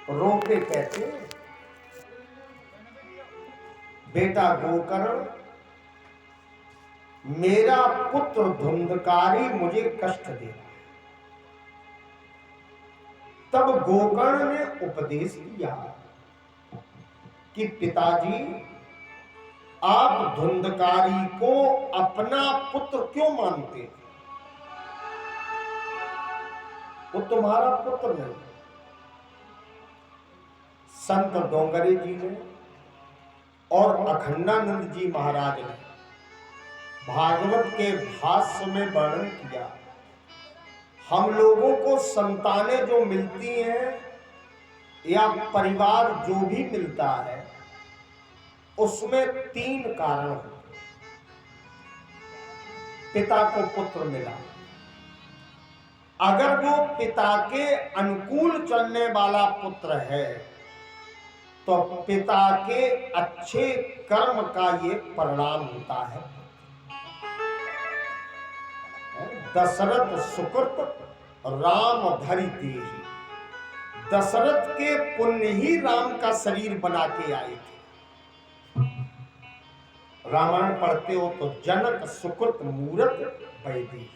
रोके कहते, बेटा गोकर्ण, मेरा पुत्र धुंधकारी मुझे कष्ट दे रहा है। तब गोकर्ण ने उपदेश दिया कि पिताजी, आप धुंधकारी को अपना पुत्र क्यों मानते हैं? वो तुम्हारा पुत्र नहीं। संत डोंगरे जी ने और अखंडानंद जी महाराज ने भागवत के भाष्य में वर्णन किया, हम लोगों को संतानें जो मिलती हैं या परिवार जो भी मिलता है उसमें 3 कारण होते हैं। पिता को पुत्र मिला, अगर वो पिता के अनुकूल चलने वाला पुत्र है तो पिता के अच्छे कर्म का ये परिणाम होता है। दशरथ सुकृत राम धरि तेहि, दशरथ के पुण्य ही राम का शरीर बना के आए थे। रामायण पढ़ते हो तो जनक सुकृत मूरत वैदेही।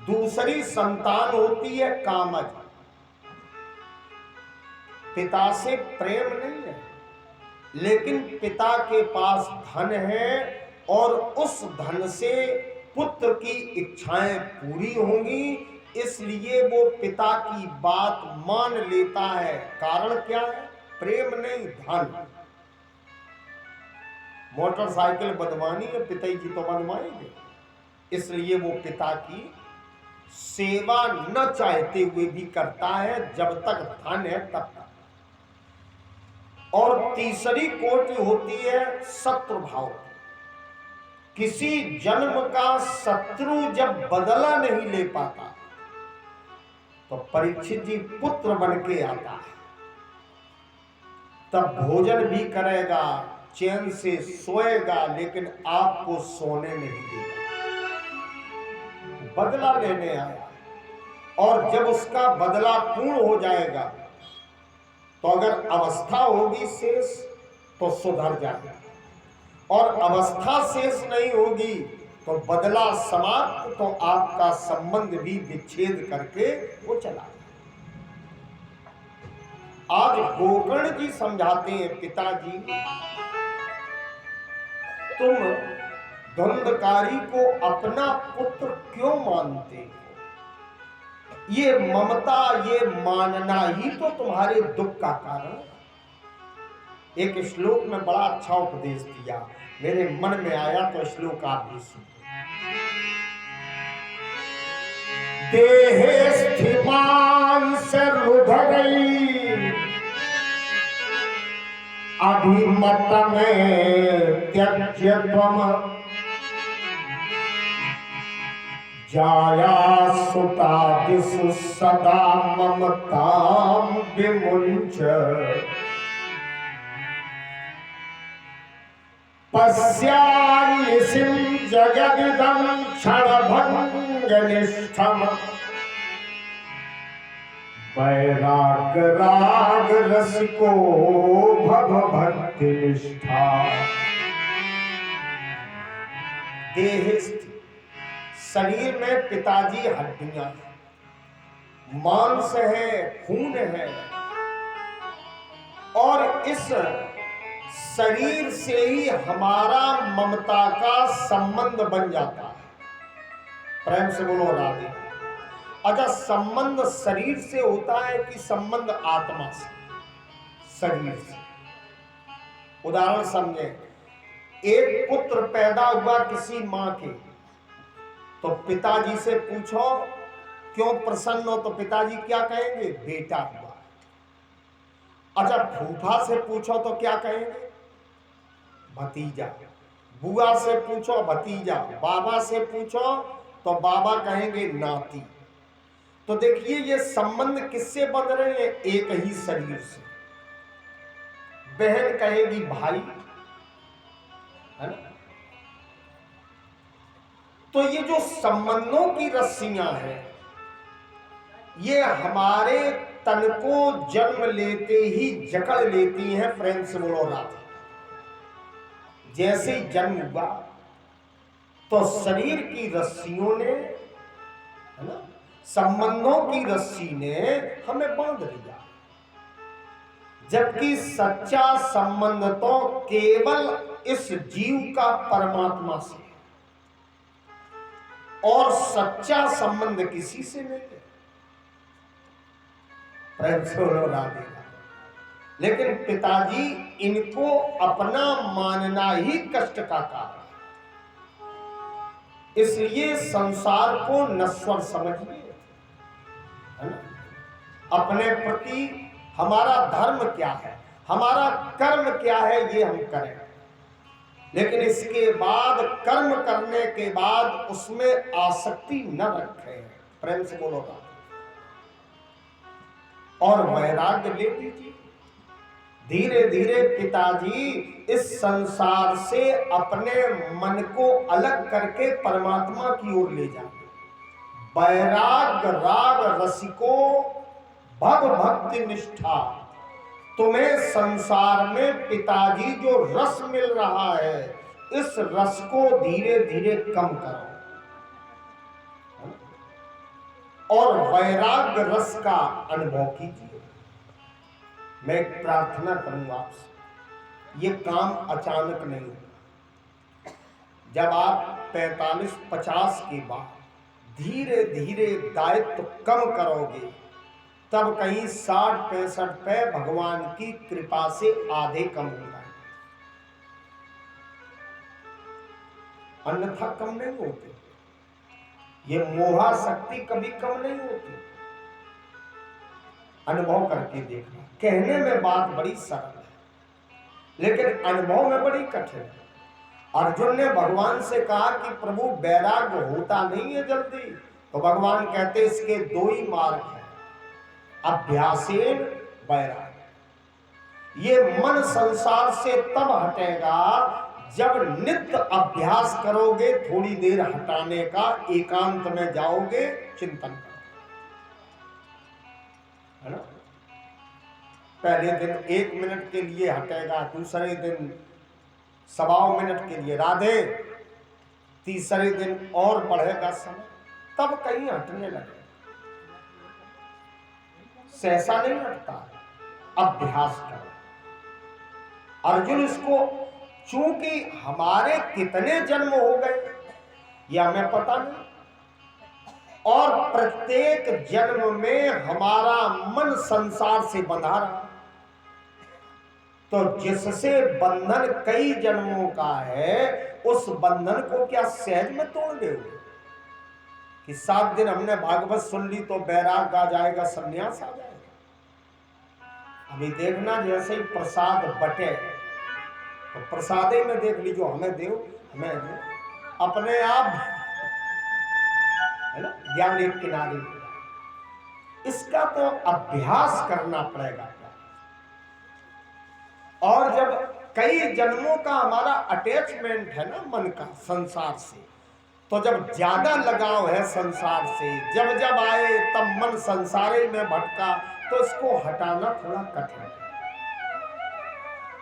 दूसरी संतान होती है कामज, पिता से प्रेम नहीं है लेकिन पिता के पास धन है और उस धन से पुत्र की इच्छाएं पूरी होंगी, इसलिए वो पिता की बात मान लेता है। कारण क्या है? प्रेम नहीं, धन। मोटरसाइकिल बनवानी है, पिताजी तो बनवाएंगे, इसलिए वो पिता की सेवा न चाहते हुए भी करता है जब तक धन है तब तक। और तीसरी कोटि होती है शत्रु भाव। किसी जन्म का शत्रु जब बदला नहीं ले पाता तो परीक्षित जी पुत्र बन के आता है, तब भोजन भी करेगा, चैन से सोएगा, लेकिन आपको सोने नहीं देगा। बदला लेने आया और जब उसका बदला पूर्ण हो जाएगा तो अगर अवस्था होगी शेष तो सुधर जाएगा, और अवस्था शेष नहीं होगी तो बदला समाप्त, तो आपका संबंध भी विच्छेद करके वो चला। आज गोकर्ण जी समझाते हैं, पिताजी तुम धुंधकारी को अपना पुत्र क्यों मानते हो? ये ममता, ये मानना ही तो तुम्हारे दुख का कारण। एक श्लोक में बड़ा अच्छा उपदेश दिया, मेरे मन में आया तो श्लोक आप भी सुनो। देहे स्थिमान से रुधरई अभिमत में त्यज्य त्वम जाया सुता दिशु सदा ममताम विमुंच पश्यानिसिं जगदिदं क्षणभङ्गनिष्ठम् वैराग राग रसिको भवभक्ति निष्ठा। देहस्थ, शरीर में पिताजी हड्डियां, मांस है, खून है, और इस शरीर से ही हमारा ममता का संबंध बन जाता है। प्रेम से बोलो राधे। अच्छा, संबंध शरीर से होता है कि संबंध आत्मा से? शरीर से। उदाहरण समझे, एक पुत्र पैदा हुआ किसी मां के, तो पिताजी से पूछो क्यों प्रसन्न हो, तो पिताजी क्या कहेंगे? बेटा हुआ। अच्छा, फूफा से पूछो तो क्या कहेंगे? भतीजा। बुआ से पूछो भतीजा, बाबा से पूछो तो बाबा कहेंगे नाती। तो देखिए ये संबंध किससे बन रहे हैं? एक ही शरीर से। बहन कहेगी भाई, है ना? तो ये जो संबंधों की रस्सियां हैं, ये हमारे तन को जन्म लेते ही जकड़ लेती हैं। प्रेम से बोलो राधे। जैसे ही जन्म हुआ तो शरीर की रस्सियों ने, है ना, संबंधों की रस्सी ने हमें बांध लिया, जबकि सच्चा संबंध तो केवल इस जीव का परमात्मा से, और सच्चा संबंध किसी से नहीं है। प्रेम से बोलो राधे। लेकिन पिताजी इनको अपना मानना ही कष्ट का कारण है, इसलिए संसार को नश्वर समझिए, है ना। अपने प्रति हमारा धर्म क्या है, हमारा कर्म क्या है, ये हम करें, लेकिन इसके बाद कर्म करने के बाद उसमें आसक्ति न रखें। प्रेम से बोलो राधे। और वैराग्य ले लीजिए। धीरे धीरे पिताजी इस संसार से अपने मन को अलग करके परमात्मा की ओर ले जाते। वैराग राग रसिको भव भक्ति निष्ठा, तुम्हें संसार में पिताजी जो रस मिल रहा है, इस रस को धीरे धीरे कम करो और वैराग्य रस का अनुभव कीजिए। मैं एक प्रार्थना करूंगा आपसे, ये काम अचानक नहीं होगा। जब आप 45-50 के बाद धीरे धीरे दायित्व कम करोगे, तब कहीं 60-65 पे भगवान की कृपा से आधे कम हो जाए, अन्यथा कम नहीं होते। ये मोहा शक्ति कभी कम नहीं होती। अनुभव करके देखना। कहने में बात बड़ी सरल है, लेकिन अनुभव में बड़ी कठिन है। अर्जुन ने भगवान से कहा कि प्रभु वैराग्य होता नहीं है जल्दी, तो भगवान कहते इसके दो ही मार्ग हैं, अभ्यासेन वैराग्य। ये मन संसार से तब हटेगा जब नित्य अभ्यास करोगे, थोड़ी देर हटाने का, एकांत में जाओगे, चिंतन करोगे, है ना। पहले दिन 1 मिनट के लिए हटेगा, दूसरे दिन 1.25 मिनट के लिए राधे, तीसरे दिन और बढ़ेगा समय, तब कहीं हटने लगे। सहसा नहीं हटता, अभ्यास करो। अर्जुन इसको, चूंकि हमारे कितने जन्म हो गए ये हमें पता नहीं, और प्रत्येक जन्म में हमारा मन संसार से बंधा रहा, तो जिससे बंधन कई जन्मों का है, उस बंधन को क्या सहज में तोड़ दोगे कि 7 दिन हमने भागवत सुन ली तो वैराग आ जाएगा, संन्यास आ जाएगा। अभी देखना, जैसे ही प्रसाद बटे तो प्रसादे में देख लीजिए, हमें दो, हमें दो, अपने आप, है ना, ज्ञान एक किनारे। इसका तो अभ्यास करना पड़ेगा। और जब कई जन्मों का हमारा अटैचमेंट है ना मन का संसार से, तो जब ज्यादा लगाव है संसार से, जब जब आए तब मन संसारे में भटका, तो इसको हटाना थोड़ा कठिन है,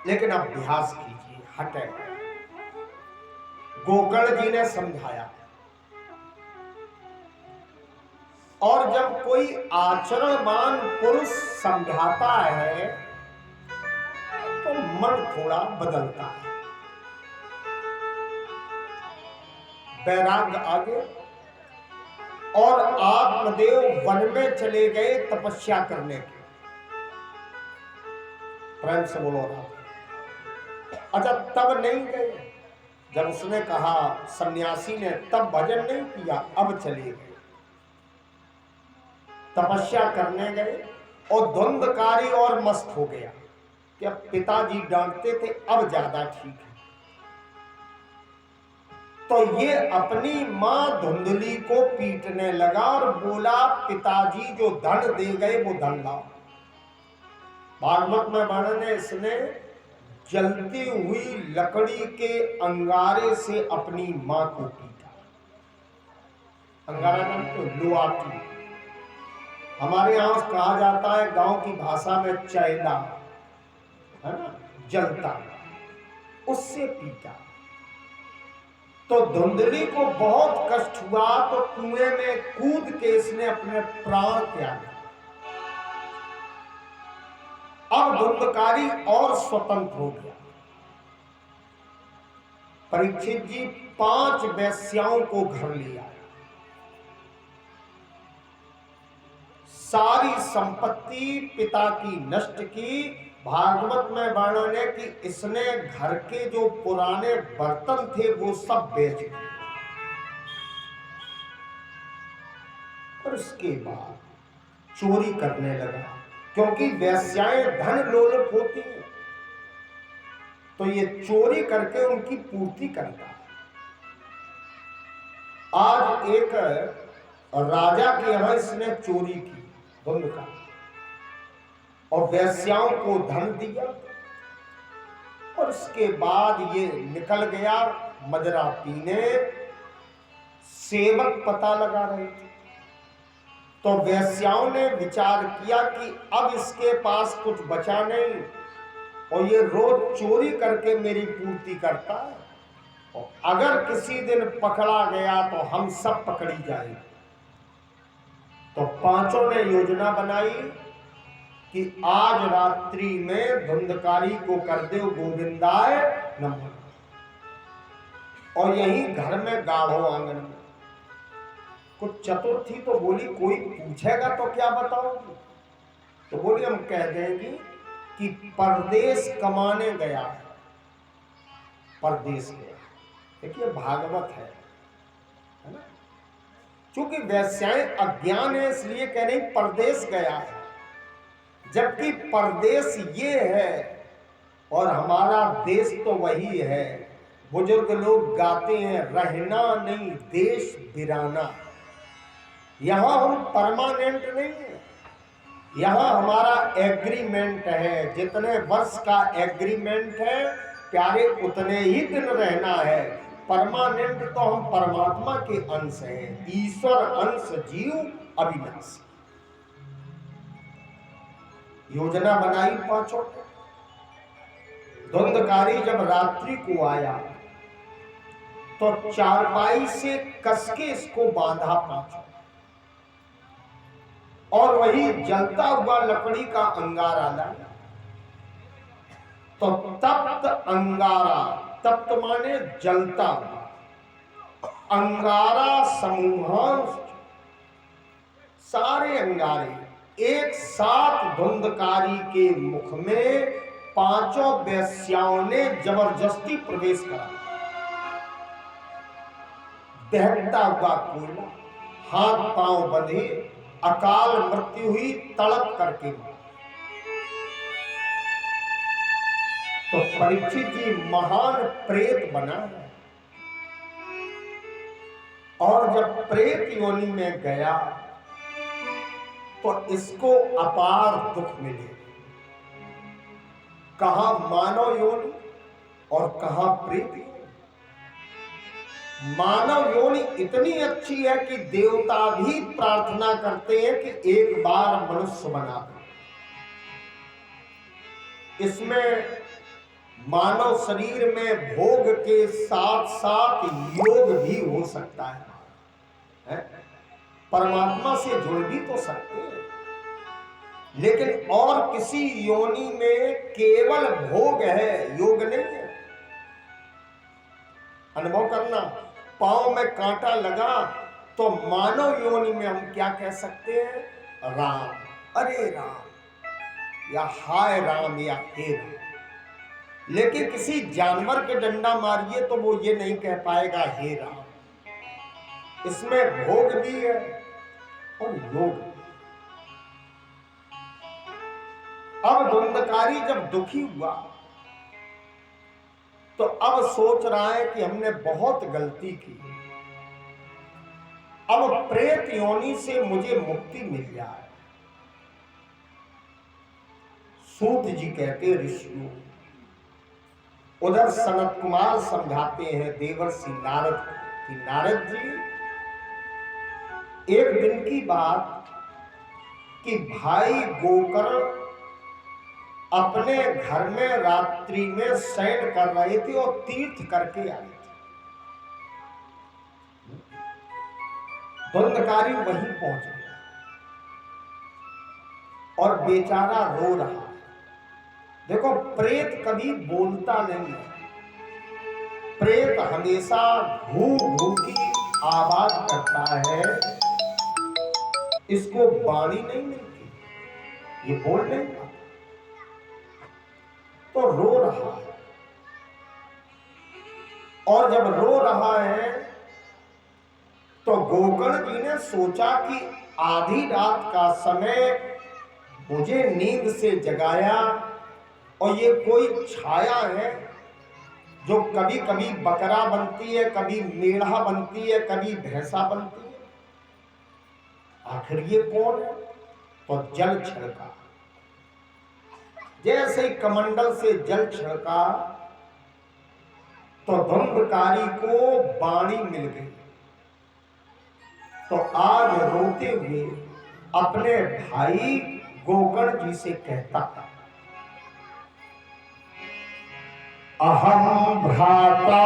लेकिन अभ्यास कीजिए, हटे। गोकर्ण जी ने समझाया, और जब कोई आचरणवान पुरुष समझाता है तो मन थोड़ा बदलता है। वैराग्य आगे, और आत्मदेव वन में चले गए तपस्या करने के। प्रेम से बोलो राधे। अच्छा, तब नहीं गए जब उसने कहा, सन्यासी ने तब भजन नहीं किया, अब चले गए तपस्या करने गए, और धुंधकारी और मस्त हो गया कि अब पिताजी डांटते थे, अब ज्यादा ठीक है। तो ये अपनी मां धुंधली को पीटने लगा और बोला, पिताजी जो धन दे गए वो धन लाओ। भागवत में वर्णन है, इसने जलती हुई लकड़ी के अंगारे से अपनी मां को पीटा। अंगारा नाम तो लुआटी, हमारे यहाँ कहा जाता है गांव की भाषा में चैला, है ना, जलता, उससे पीटा। तो धुंधली को बहुत कष्ट हुआ तो कुएं में कूद के इसने अपने प्राण त्यागे। अब धुंधकारी और स्वतंत्र हो गया। परीक्षित जी 5 वेश्याओं को घर लिया, सारी संपत्ति पिता की नष्ट की। भागवत में वर्णन है कि इसने घर के जो पुराने बर्तन थे वो सब बेच दिए। और उसके बाद चोरी करने लगा, क्योंकि वेश्याएं धन लोलुप होती हैं, तो ये चोरी करके उनकी पूर्ति करता है। आज एक राजा के यहां इसने चोरी की धुंध का, और वेश्याओं को धन दिया, और उसके बाद ये निकल गया मदिरा पीने। सेवक पता लगा रहे थे, तो वेश्याओं ने विचार किया कि अब इसके पास कुछ बचा नहीं और ये रोज चोरी करके मेरी पूर्ति करता है, और अगर किसी दिन पकड़ा गया तो हम सब पकड़ी जाएंगे। तो पांचों ने योजना बनाई कि आज रात्रि में धुंधकारी को कर दे गोविंदाय नमः, और यही घर में गाढ़ो आंगन में। कुछ चतुर थी तो बोली कोई पूछेगा तो क्या बताओगी? तो बोली हम कह देंगे कि परदेश कमाने गया है, परदेश गया। देखिए भागवत है ना। चूंकि वैश्याएं अज्ञान है इसलिए कह रही परदेश गया है, जबकि परदेश ये है और हमारा देश तो वही है। बुजुर्ग लोग गाते हैं रहना नहीं देश बिराना। यहां हम परमानेंट नहीं है, यहां हमारा एग्रीमेंट है। जितने वर्ष का एग्रीमेंट है प्यारे उतने ही दिन रहना है। परमानेंट तो हम परमात्मा के अंश हैं, ईश्वर अंश जीव अविनाशी। योजना बनाई पांचों। धुंधकारी जब रात्रि को आया तो चारपाई से कसके इसको बांधा पांचों, और वही जलता हुआ लकड़ी का अंगारा लाया। तो तप्त अंगारा, तप्त माने जलता हुआ, अंगारा समूहांश, सारे अंगारे एक साथ धुंधकारी के मुख में पांचों वेश्याओं ने जबरदस्ती प्रवेश करा। दहकता हुआ कोयला, हाथ पांव बंधे, अकाल मृत्यु हुई, तड़प करके। तो परीक्षित जी महान प्रेत बना है, और जब प्रेत योनि में गया तो इसको अपार दुख मिले। कहां मानव योनि और कहां प्रेत योनि। मानव योनि इतनी अच्छी है कि देवता भी प्रार्थना करते हैं कि एक बार मनुष्य बना दो। इसमें मानव शरीर में भोग के साथ साथ योग भी हो सकता है? परमात्मा से जुड़ भी तो सकते हैं, लेकिन और किसी योनि में केवल भोग है, योग नहीं है। अनुभव करना, पांव में कांटा लगा तो मानव योनि में हम क्या कह सकते हैं? राम, अरे राम, या हाय राम, या हे राम। लेकिन किसी जानवर के डंडा मारिए तो वो ये नहीं कह पाएगा हे राम। इसमें भोग भी है और योग। अब धुंधकारी जब दुखी हुआ तो अब सोच रहा है कि हमने बहुत गलती की, अब प्रेत योनि से मुझे मुक्ति मिल जाए। सूत जी कहते ऋषियों, उधर सनत कुमार समझाते हैं देवर्षि नारद कि नारद जी, एक दिन की बात, कि भाई गोकर्ण अपने घर में रात्रि में शयन कर रहे थे और तीर्थ करके आए थे। धुंधकारी वहीं पहुंच गया और बेचारा रो रहा है। देखो, प्रेत कभी बोलता नहीं है। प्रेत हमेशा घू घू की आवाज करता है, इसको वाणी नहीं मिलती, ये बोल नहीं पाता, तो रो रहा है। और जब रो रहा है तो गोकर्ण जी ने सोचा कि आधी रात का समय मुझे नींद से जगाया और ये कोई छाया है जो कभी कभी बकरा बनती है, कभी मेढ़ा बनती है, कभी भैंसा बनती है, आखिर ये कौन है? तो जल छिड़का। जैसे ही कमंडल से जल छिड़का तो धुंधकारी को वाणी मिल गई। तो आज रोते हुए अपने भाई गोकर्ण जी से कहता, अहम भ्राता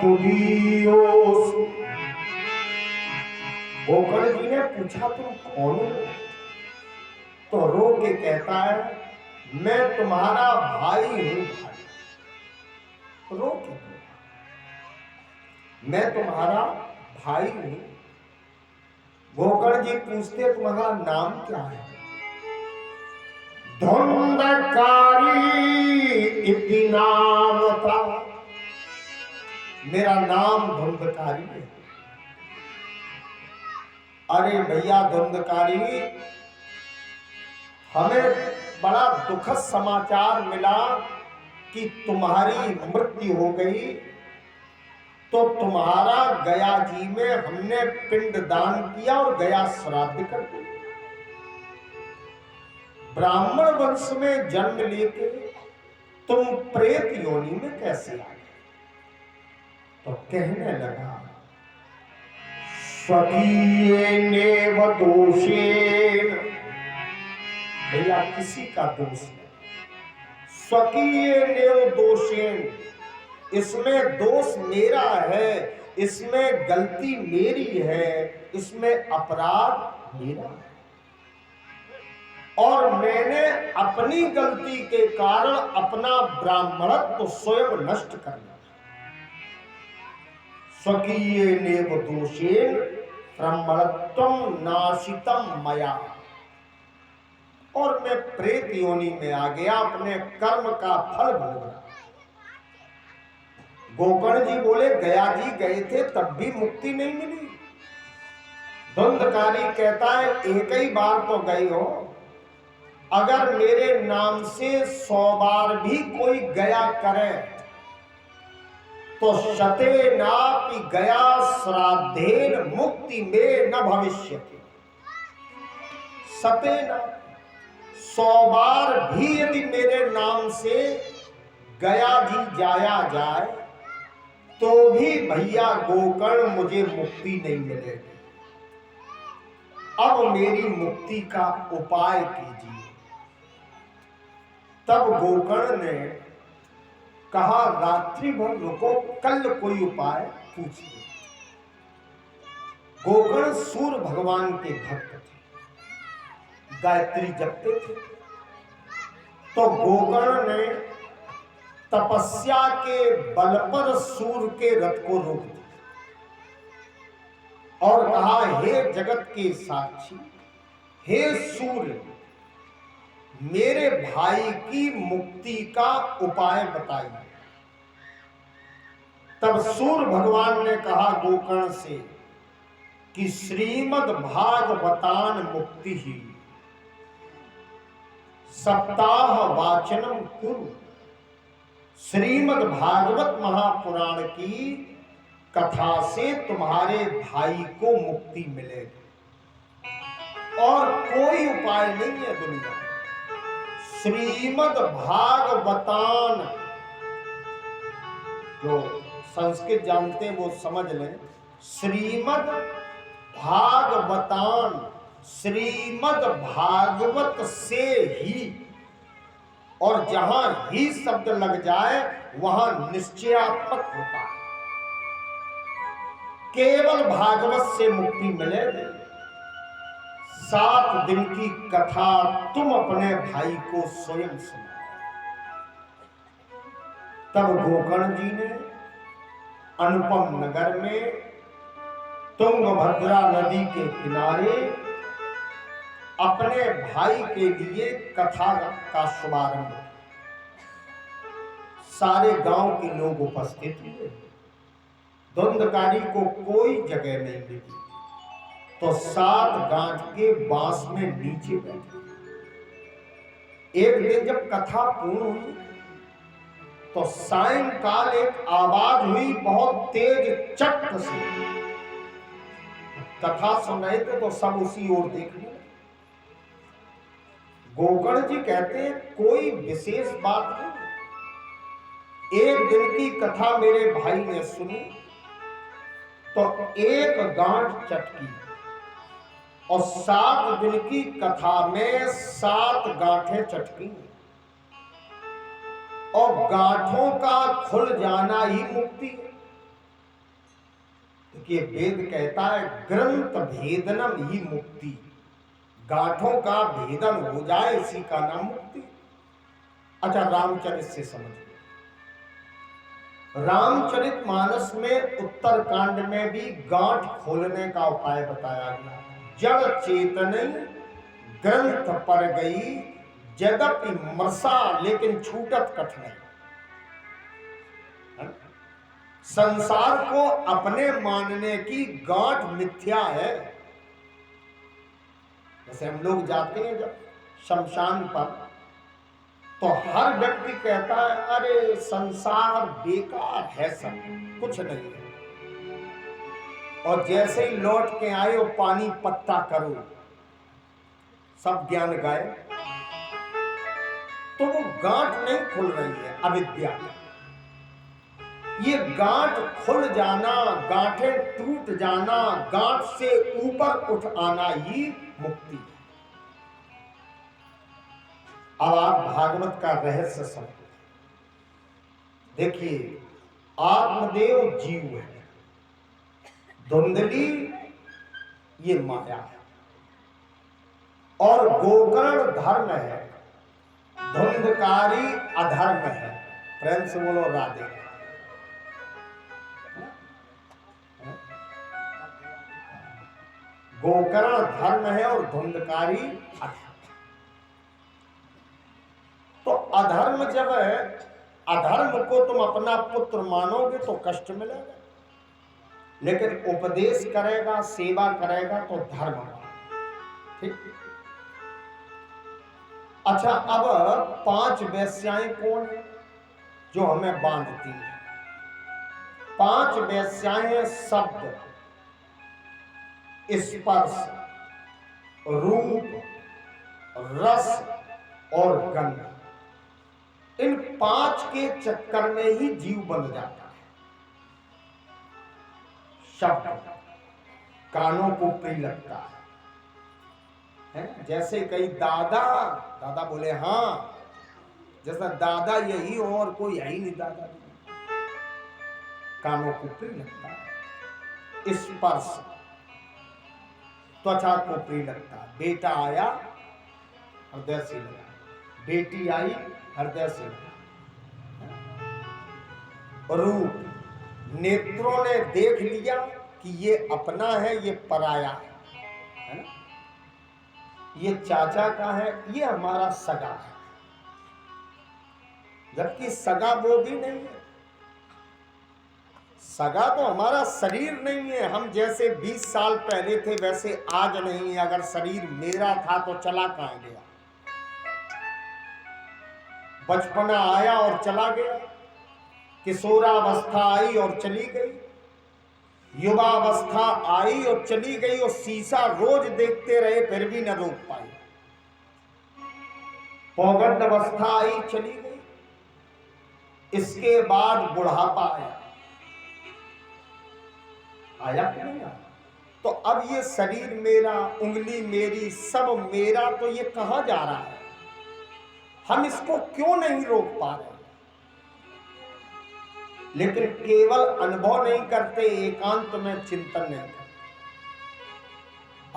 तुदीयोस। गोकर्ण जी ने पूछा, तुम कौन हो? तो रो के कहता है, मैं तुम्हारा भाई हूं। भाई रो के, मैं तुम्हारा भाई हूं। गोकर्ण जी पूछते, तुम्हारा नाम क्या है? धुंधकारी इति नाम था, मेरा नाम धुंधकारी है। अरे भैया धुंधकारी, हमें बड़ा दुखद समाचार मिला कि तुम्हारी मृत्यु हो गई, तो तुम्हारा गया जी में हमने पिंड दान किया और गया श्राद्ध कर दिया। ब्राह्मण वंश में जन्म लेके तुम प्रेत योनि में कैसे आ गए? तो कहने लगा, स्वकीयेनेव दोषेन। भैया किसी का दोष नहीं, स्वकीयेनेव दोषेन, इसमें दोष मेरा है, इसमें गलती मेरी है, इसमें अपराध मेरा है, और मैंने अपनी गलती के कारण अपना ब्राह्मणत्व तो स्वयं नष्ट कर लिया। स्वकीयेनेव दोषेन ब्राह्मणत्वं नाशितम मया। और मैं प्रेत योनि में आ गया, अपने कर्म का फल भोग रहा। गोकर्ण जी बोले, गया जी गए थे तब भी मुक्ति नहीं मिली। धुंधकारी कहता है, एक ही बार तो गए हो, अगर मेरे नाम से 100 बार भी कोई गया करे तो शतेनापि गया श्राद्धेन मुक्ति में न भविष्यति। शतेना 100 बार भी यदि मेरे नाम से गया जी जाया जाए तो भी भैया गोकर्ण मुझे मुक्ति नहीं मिलेगी। अब मेरी मुक्ति का उपाय कीजिए। तब गोकर्ण ने कहा, रात्रि भर रुको, कल कोई उपाय पूछिए। गोकर्ण सूर्य भगवान के भक्त थे, गायत्री जपते थे। तो गोकर्ण ने तपस्या के बल पर सूर्य के रथ को रोक दिया और कहा, हे जगत के साक्षी, हे सूर्य, मेरे भाई की मुक्ति का उपाय बताइए। तब सूर्य भगवान ने कहा गोकर्ण से कि श्रीमद् भागवतान मुक्ति ही सप्ताह वाचनम कुरु। श्रीमद् भागवत महापुराण की कथा से तुम्हारे भाई को मुक्ति मिलेगी और कोई उपाय नहीं है दुनिया में। श्रीमद् भागवतान, जो संस्कृत जानते हैं वो समझ लें, श्रीमद् भागवतान श्रीमद् भागवत से ही, और जहां ही शब्द लग जाए वहां निश्चयात्मक होता है। केवल भागवत से मुक्ति मिलेगी। 7 दिन की कथा तुम अपने भाई को स्वयं सुनाओ। तब गोकर्ण जी ने अनुपम नगर में तुंगभद्रा नदी के किनारे अपने भाई के लिए कथा का शुभारंभ। सारे गांव के लोग उपस्थित हुए। धुंधकारी को कोई जगह नहीं मिली तो 7 गांठ के बांस में नीचे बैठे। एक दिन जब कथा पूर्ण हुई तो सायंकाल एक आवाज हुई बहुत तेज, चट से। कथा सुन रहे थे तो सब उसी ओर देखने लगे। गोकर्ण जी कहते हैं कोई विशेष बात नहीं। एक दिन की कथा मेरे भाई ने सुनी तो एक गांठ चटकी, और 7 दिन की कथा में 7 गांठें चटकी, और गांठों का खुल जाना ही मुक्ति है। देखिए वेद कहता है ग्रंथ भेदनम ही मुक्ति। गांठों का भेदन हो जाए इसी का नाम मुक्ति। अच्छा, रामचरित से समझिए। रामचरितमानस में उत्तरकांड में भी गांठ खोलने का उपाय बताया गया। जड़ चेतन ग्रंथ पर गई, यद्यपि मरसा लेकिन छूटत कठिन। संसार को अपने मानने की गांठ मिथ्या है। जैसे हम लोग जाते हैं जब शमशान पर तो हर व्यक्ति कहता है अरे संसार बेकार है, सब कुछ नहीं है। और जैसे ही लौट के आए वो पानी पत्ता करो, सब ज्ञान गाए। तो वो गांठ नहीं खुल रही है अविद्या। ये गांठ खुल जाना, गांठें टूट जाना, गांठ से ऊपर उठ आना ही मुक्ति है। अब आप भागवत का रहस्य समझो। देखिए आत्मदेव जीव है, धुंधली ये माया है, और गोकर्ण धर्म है, धुंधकारी अधर्म है। प्रेम से बोलो राधे। गोकर्ण धर्म है और धुंधकारी अधर्म। तो अधर्म जब है, अधर्म को तुम अपना पुत्र मानोगे तो कष्ट मिलेगा, लेकिन उपदेश करेगा, सेवा करेगा तो धर्म। ठीक। अच्छा, अब 5 वेश्याएं कौन है जो हमें बांधती है? 5 वेश्याएं शब्द, स्पर्श, रूप, रस और गंध। इन 5 के चक्कर में ही जीव बन जाता है। शब्द कानों को प्रिय लगता है? जैसे कई दादा दादा बोले हाँ, जैसा दादा यही हो और कोई है ही नहीं दादा, कानों को प्रिय लगता है। स्पर्श त्वचा को प्रिय लगता है। बेटा आया हृदय से लगा, बेटी आई हृदय से लगा। रूप, नेत्रों ने देख लिया कि ये अपना है, ये पराया है ना? ये चाचा का है, ये हमारा सगा है, जबकि सगा वो भी नहीं है। सगा तो हमारा शरीर नहीं है। हम जैसे 20 साल पहले थे वैसे आज नहीं है। अगर शरीर मेरा था तो चला कहां गया? बचपना आया और चला गया, किशोरावस्था आई और चली गई, युवावस्था आई और चली गई, और शीशा रोज देखते रहे फिर भी न रोक पाई। पौगंड अवस्था आई, चली गई, इसके बाद बुढ़ापा आया। आया कि नहीं आया? तो अब ये शरीर मेरा, उंगली मेरी, सब मेरा, तो ये कहाँ जा रहा है? हम इसको क्यों नहीं रोक पा रहे? लेकिन केवल अनुभव नहीं करते, एकांत में चिंतन नहीं करते।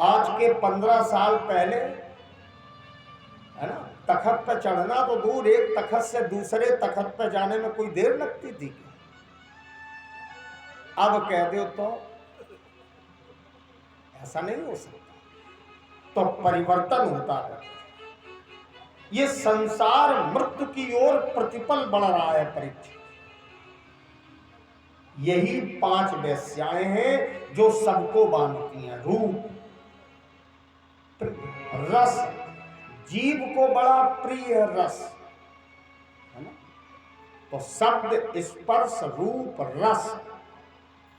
आज के 15 साल पहले, है ना, तखत पे चढ़ना तो दूर, एक तखत से दूसरे तखत पे जाने में कोई देर लगती थी। अब कह दो तो ऐसा नहीं हो सकता। तो परिवर्तन होता है। ये संसार मृत्यु की ओर प्रतिपल बढ़ रहा है परीक्षित। यही 5 वेश्याएं हैं जो सबको बांधती हैं। रूप, रस, जीव को बड़ा प्रिय है रस, है ना। तो शब्द, स्पर्श, रूप, रस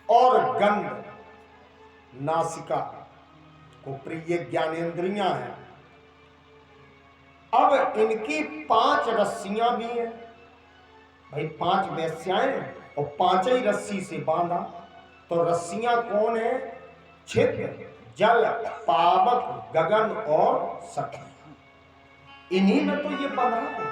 और गंध, नासिका को प्रिय ज्ञानेंद्रियां हैं। अब इनकी 5 रस्सियां भी हैं भाई, 5 वेश्याएं और 5 ही रस्सी से बांधा। तो रस्सियां कौन है? छिद्र, जल, पावक, गगन और सखी। इन्हीं में तो ये बंधा है।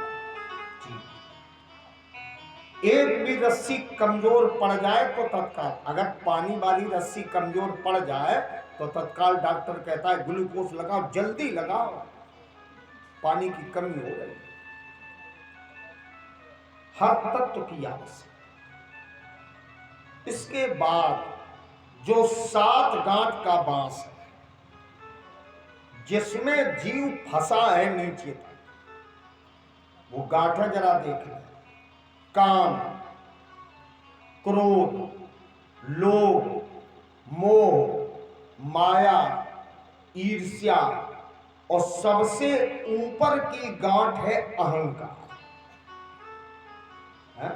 एक भी रस्सी कमजोर पड़ जाए तो तत्काल, अगर पानी वाली रस्सी कमजोर पड़ जाए तो तत्काल डॉक्टर कहता है ग्लूकोज लगाओ, जल्दी लगाओ, पानी की कमी हो रही है। हर तत्व की आवश्यकता। इसके बाद जो 7 गांठ का बांस है, जिसमें जीव फंसा है नीचे तक, वो गांठ जरा देख लें। काम, क्रोध, लोभ, मोह, माया, ईर्ष्या और सबसे ऊपर की गांठ है अहंकार। है?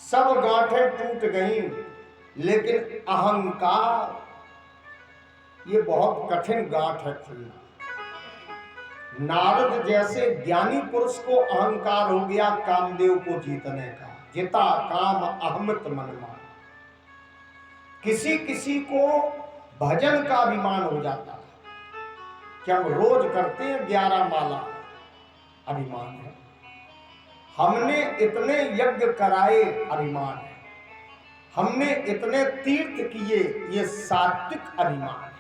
सब गांठें टूट गई, लेकिन अहंकार ये बहुत कठिन गांठ है खुलना। नारद जैसे ज्ञानी पुरुष को अहंकार हो गया कामदेव को जीतने का। जिता काम अहमित मन मान। किसी किसी को भजन का अभिमान हो जाता है कि हम रोज करते हैं 11 माला, अभिमान है। हमने इतने यज्ञ कराए, अभिमान है। हमने इतने तीर्थ किए, ये सात्विक अभिमान है।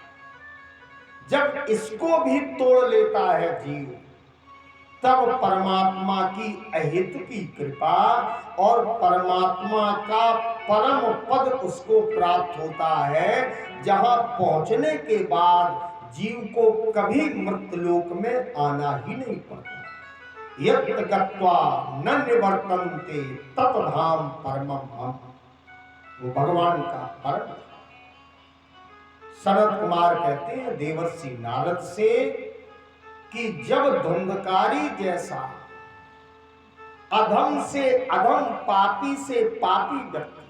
जब इसको भी तोड़ लेता है जीव, तब परमात्मा की अहित की कृपा और परमात्मा का परम पद उसको प्राप्त होता है, जहां पहुंचने के बाद जीव को कभी मृत्युलोक में आना ही नहीं पड़ता। यत् गत्वा न निवर्तन्ते तत् धाम परमम् हम। वो भगवान का परम। सनत कुमार कहते हैं देवर्षि नारद से कि जब धुंधकारी जैसा अधम से अधम, पापी से पापी व्यक्ति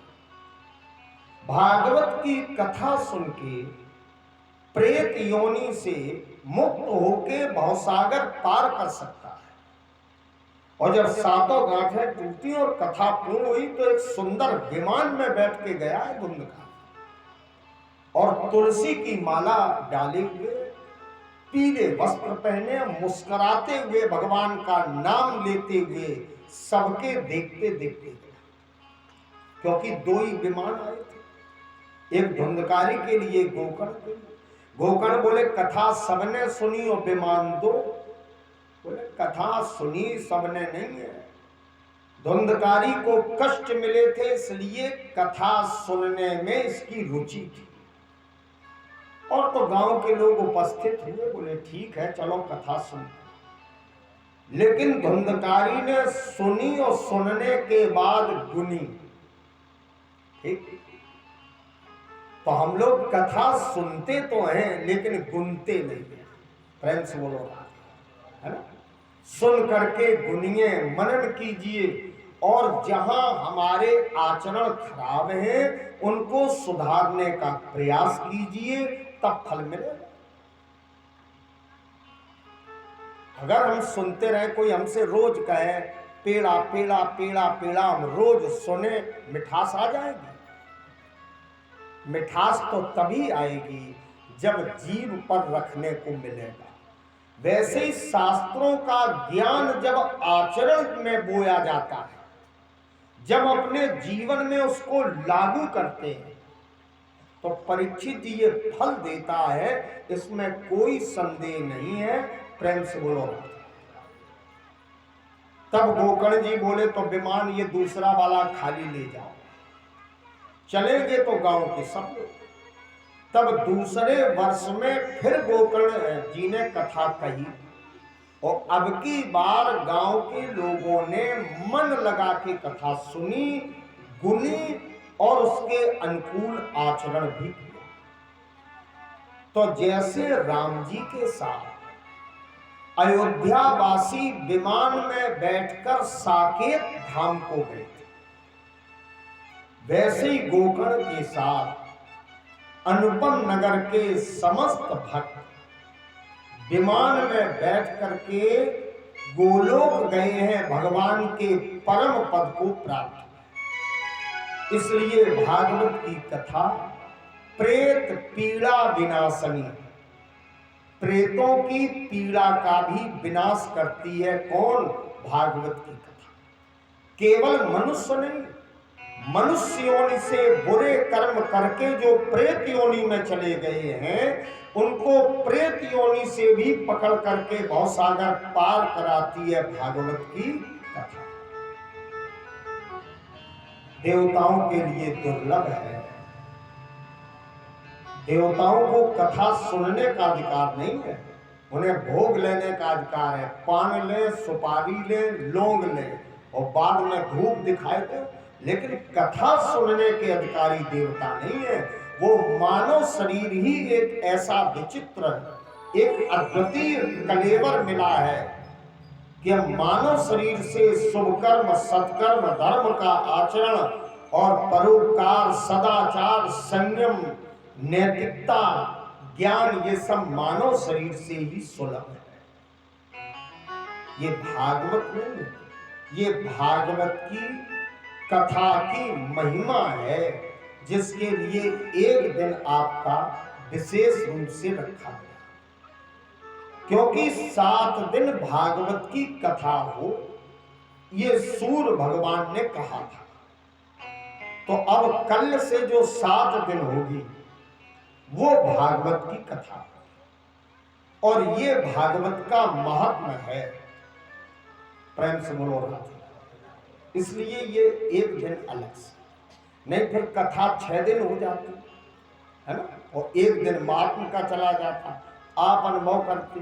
भागवत की कथा सुन के प्रेत योनि से मुक्त होके भवसागर पार कर सकता है, और जब 7 गांठें टूटी और कथा पूर्ण हुई तो एक सुंदर विमान में बैठ के गया है धुंधकार, और तुलसी की माला डाले हुए, पीले वस्त्र पहने, मुस्कुराते हुए, भगवान का नाम लेते हुए सबके देखते देखते गया। क्योंकि 2 ही विमान आए थे, एक धुंधकारी के लिए, गोकर्ण के लिए। गोकर्ण बोले कथा सबने सुनी और विमान 2। बोले कथा सुनी सबने नहीं है, धुंधकारी को कष्ट मिले थे इसलिए कथा सुनने में इसकी रुचि थी। और तो गांव के लोग उपस्थित हुए, बोले ठीक है चलो कथा सुन। लेकिन धुंधकारी ने सुनी और सुनने के बाद गुनी। ठीक, तो हम लोग कथा सुनते तो हैं लेकिन गुनते नहीं है। प्रेम से बोलो, है ना। सुन करके गुनिए, मनन कीजिए, और जहां हमारे आचरण खराब हैं उनको सुधारने का प्रयास कीजिए, तब फल मिलेगा। अगर हम सुनते रहे, कोई हमसे रोज कहे पेड़ा पेड़ा पेड़ा पेड़ा, हम रोज सुने, मिठास आ जाएगी। मिठास तो तभी आएगी जब जीभ पर रखने को मिलेगा। वैसे ही शास्त्रों का ज्ञान जब आचरण में बोया जाता है, जब अपने जीवन में उसको लागू करते हैं, तो परीक्षित ये फल देता है, इसमें कोई संदेह नहीं है। प्रेम से बोलो। तब गोकर्ण जी बोले तो विमान ये दूसरा वाला खाली ले जाओ। चलेंगे तो गांव के सब लोग। तब दूसरे वर्ष में फिर गोकर्ण जी ने कथा कही, और अब की बार गांव के लोगों ने मन लगा के कथा सुनी, गुनी और उसके अनुकूल आचरण भी किया। तो जैसे राम जी के साथ अयोध्यावासी विमान में बैठकर साकेत धाम को गए थे, वैसे ही गोकर्ण के साथ अनुपम नगर के समस्त भक्त विमान में बैठ करके गोलोक गए हैं, भगवान के परम पद को प्राप्त। इसलिए भागवत की कथा प्रेत पीड़ा विनाशनी, प्रेतों की पीड़ा का भी विनाश करती है। कौन? भागवत की कथा। केवल मनुष्य नहीं, मनुष्य योनि से बुरे कर्म करके जो प्रेत योनि में चले गए हैं, उनको प्रेत योनि से भी पकड़ करके भवसागर पार कराती है भागवत की कथा। देवताओं के लिए दुर्लभ है। देवताओं को कथा सुनने का अधिकार नहीं है, उन्हें भोग लेने का अधिकार है। पान ले, सुपारी ले, लौंग ले और बाद में धूप दिखाए दे, लेकिन कथा सुनने के अधिकारी देवता नहीं है। वो मानव शरीर ही एक ऐसा विचित्र, एक अद्वितीय कलेवर मिला है कि हम मानव शरीर से शुभ कर्म, सत्कर्म, धर्म का आचरण और परोपकार, सदाचार, संयम, नैतिकता, ज्ञान, ये सब मानव शरीर से ही सुलभ है। ये भागवत नहीं है, ये भागवत की कथा की महिमा है, जिसके लिए एक दिन आपका विशेष रूप से रखा गया। क्योंकि 7 दिन भागवत की कथा हो, ये सूर्य भगवान ने कहा था। तो अब कल से जो 7 दिन होगी वो भागवत की कथा, और ये भागवत का महात्म है। प्रेम से बोलो राधे। इसलिए ये एक दिन अलग से, नहीं फिर कथा 6 दिन हो जाती है ना, और एक दिन महात्म का चला जाता। आप अनुभव करते,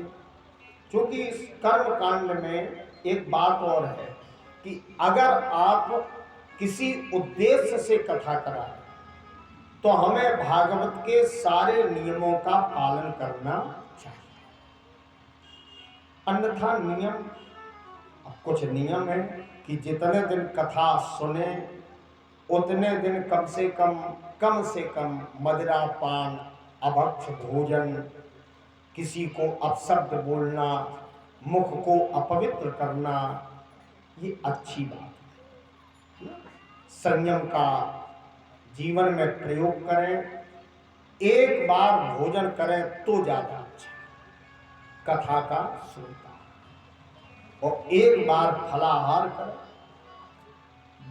क्योंकि इस कर्म कांड में एक बात और है कि अगर आप किसी उद्देश्य से कथा कराएं तो हमें भागवत के सारे नियमों का पालन करना चाहिए। अन्यथा नियम, कुछ नियम है कि जितने दिन कथा सुने उतने दिन कम से कम मदिरा पान, अभक्ष भोजन, किसी को अपशब्द बोलना, मुख को अपवित्र करना, ये अच्छी बात है। संयम का जीवन में प्रयोग करें। एक बार भोजन करें तो ज्यादा अच्छा, कथा का सुनता, और एक बार फलाहार करें।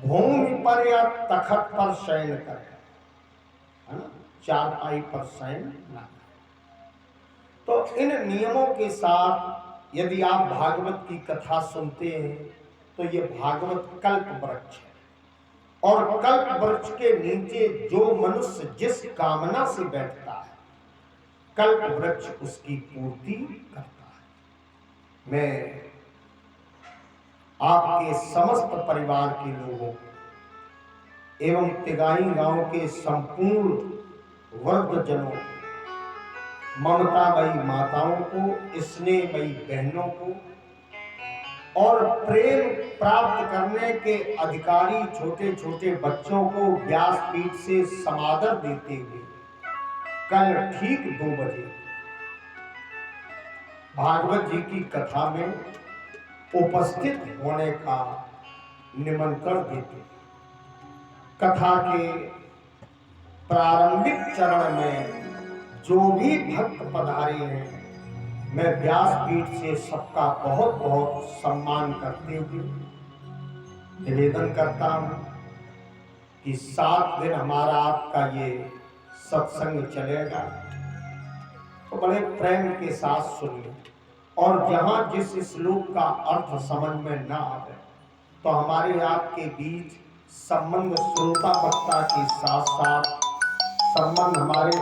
भूमि पर या तखत पर शयन करें, है ना, चारपाई पर शयन ना करें। तो इन नियमों के साथ यदि आप भागवत की कथा सुनते हैं तो ये भागवत कल्प वृक्ष है, और कल्प वृक्ष के नीचे जो मनुष्य जिस कामना से बैठता है, कल्प वृक्ष उसकी पूर्ति करता है। मैं आपके समस्त परिवार के लोगों एवं तिगाई गांव के संपूर्ण वृद्धजनों, ममतामयी माताओं को, स्नेहमयी बहनों को और प्रेम प्राप्त करने के अधिकारी छोटे छोटे बच्चों को व्यासपीठ से समादर देते हुए कल ठीक 2 बजे भागवत जी की कथा में उपस्थित होने का निमंत्रण देते। कथा के प्रारंभिक चरण में जो भी भक्त पधारे हैं, मैं व्यासपीठ से सबका बहुत बहुत सम्मान करते हुए निवेदन करता हूं कि 7 दिन हमारा आपका ये सत्संग चलेगा, तो बड़े प्रेम के साथ सुनिए। और जहां जिस श्लोक का अर्थ समझ में ना आवे तो हमारे आपके बीच संबंध श्रोता वक्ता के साथ साथ संबंध हमारे